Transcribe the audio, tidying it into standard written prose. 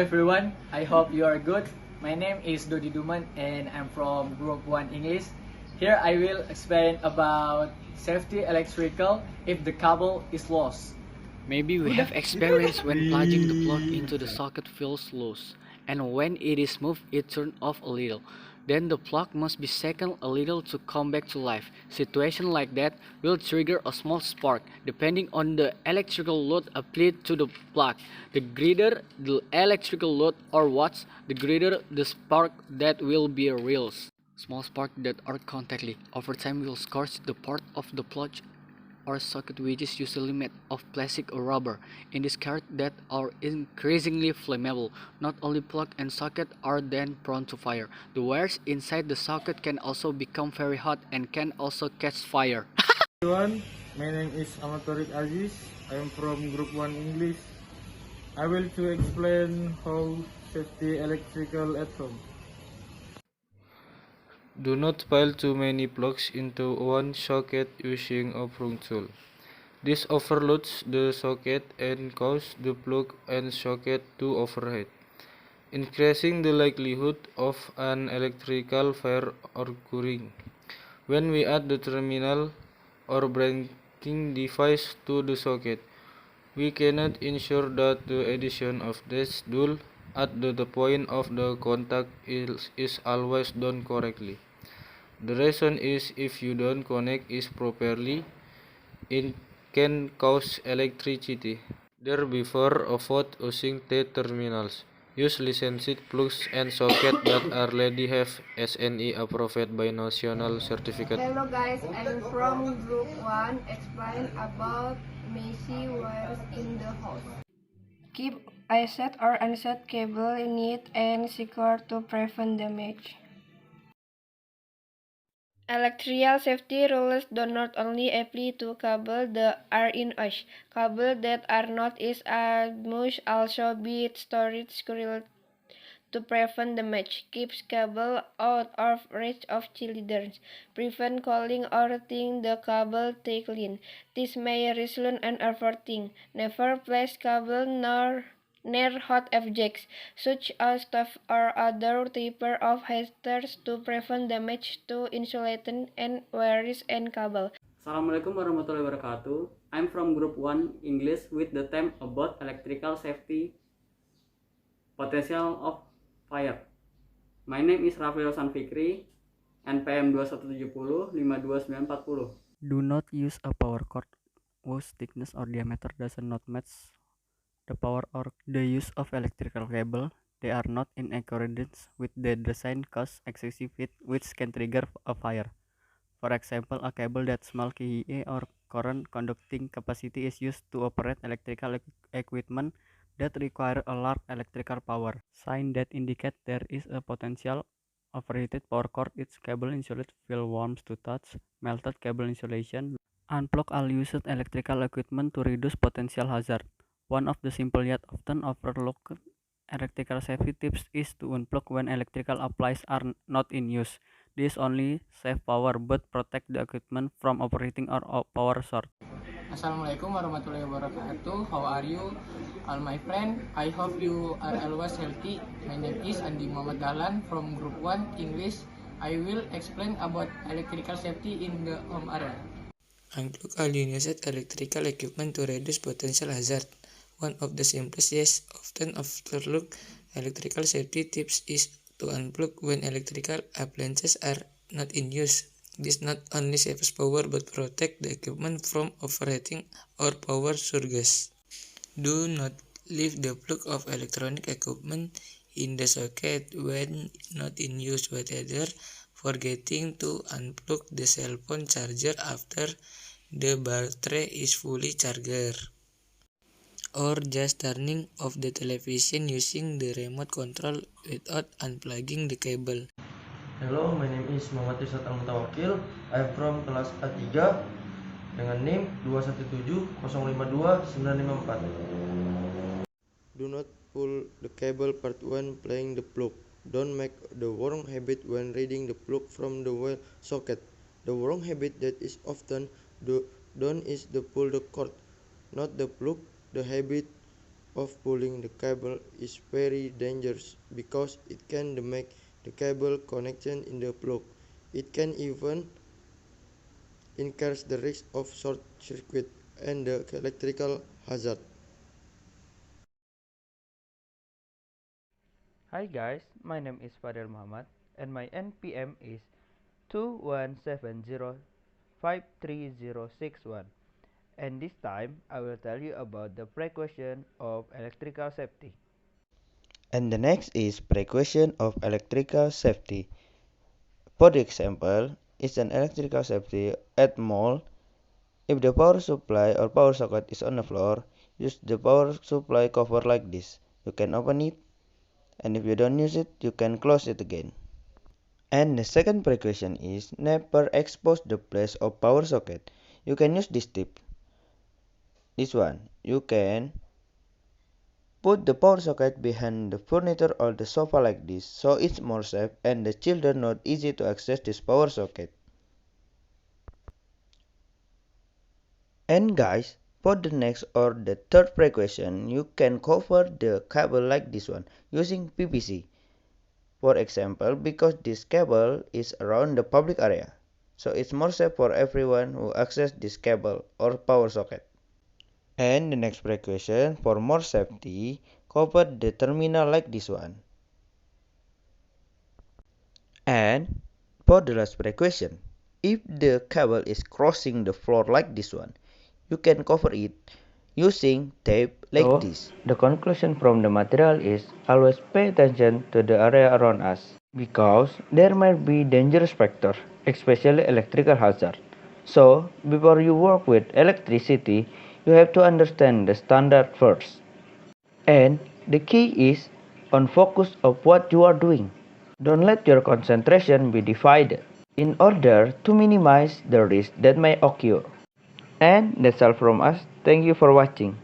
everyone, I hope you are good. My name is Dodi Duman and I'm from Group 1 English. Here I will explain about safety electrical if the cable is lost. Maybe we have experience when plugging the plug into the socket feels loose, and when it is moved it turns off a little. Then the plug must be shaken a little to come back to life. Situation like that will trigger a small spark, depending on the electrical load applied to the plug. The greater the electrical load or watts, the greater the spark that will be released. Small sparks that are contactly over time will scorch the part of the plug or socket which is usually made of plastic or rubber. In this case that are increasingly flammable. Not only plug and socket are then prone to fire. The wires inside the socket can also become very hot and can also catch fire. Everyone, my name is Amatorik Aziz. I am from Group 1 English. I will to explain how safety electrical at home. Do not pile too many plugs into one socket using a prong tool. This overloads the socket and causes the plug and socket to overheat, increasing the likelihood of an electrical fire occurring. When we add the terminal or branching device to the socket, we cannot ensure that the addition of this tool at the point of the contact is always done correctly. The reason is if you don't connect it properly, it can cause electricity. Therefore, avoid using T terminals. Use licensed plugs and sockets that already have SNE approved by National Certificate. Hello guys, I'm from Group 1. Explain about messy wires in the house. Keep a set or unset cable neat and secure to prevent damage. Electrical safety rules do not only apply to cables that are in use. Cables that are not in use must also be stored securely to prevent damage. Keep cable out of reach of children. Prevent calling or tying the cable tightly. This may result in overthink. Never place cable near hot objects, such as stove or other types of heaters to prevent damage to insulation and wires and cable. Assalamualaikum warahmatullahi wabarakatuh. I'm from Group 1 English with the theme about electrical safety potential of fire. My name is Rafael Sanfikri, NPM 2170 52940. Do not use a power cord whose thickness or diameter does not match the power or the use of electrical cable. They are not in accordance with the design cause excessive heat which can trigger a fire. For example, a cable that small KEA or current conducting capacity is used to operate electrical equipment that require a large electrical power. Sign that indicate there is a potential overheated power cord. Its cable insulated feel warm to touch. Melted cable insulation. Unplug all used electrical equipment to reduce potential hazard. One of the simple yet often overlooked electrical safety tips is to unplug when electrical appliances are not in use. This only save power but protect the equipment from overheating or power short. Assalamualaikum warahmatullahi wabarakatuh. How are you? All my friend, I hope you are always healthy. My name is Andi Muhammad Dahlan from Group 1 English. I will explain about electrical safety in the home area. Unplug all unused electrical equipment to reduce potential hazard. One of the simplest yet often overlooked electrical safety tips is to unplug when electrical appliances are not in use. This not only saves power but protects the equipment from overheating or power surges. Do not leave the plug of electronic equipment in the socket when not in use, whether forgetting to unplug the cell phone charger after the battery is fully charged, or just turning off the television using the remote control without unplugging the cable. Hello, my name is Muhammad Irsad Al-Mutawakil. I am from kelas A3 dengan NIM 217055954. Do not pull the cable apart when playing the plug. Don't make the wrong habit when reading the plug from the wall socket. The wrong habit that is often done is to pull the cord, not the plug. The habit of pulling the cable is very dangerous because it can damage the cable connection in the plug. It can even increase the risk of short circuit and the electrical hazard. Hi guys, my name is Fadel Muhammad and my NPM is 2170530061. And this time I will tell you about the precaution of electrical safety. And the next is precaution of electrical safety. For the example, is an electrical safety at mall. If the power supply or power socket is on the floor, use the power supply cover like this. You can open it, and if you don't use it, you can close it again. And the second precaution is never expose the place of power socket. You can use this tip. This one, you can put the power socket behind the furniture or the sofa like this, so it's more safe and the children not easy to access this power socket. And guys, for the next or the third precaution, you can cover the cable like this one using PVC. For example, because this cable is around the public area, so it's more safe for everyone who access this cable or power socket. And the next precaution, for more safety, cover the terminal like this one. And for the last precaution, if the cable is crossing the floor like this one, you can cover it using tape like this. The conclusion from the material is always pay attention to the area around us because there might be dangerous factors, especially electrical hazard. So, before you work with electricity, you have to understand the standard first. And the key is on focus of what you are doing. Don't let your concentration be divided in order to minimize the risk that may occur. And that's all from us. Thank you for watching.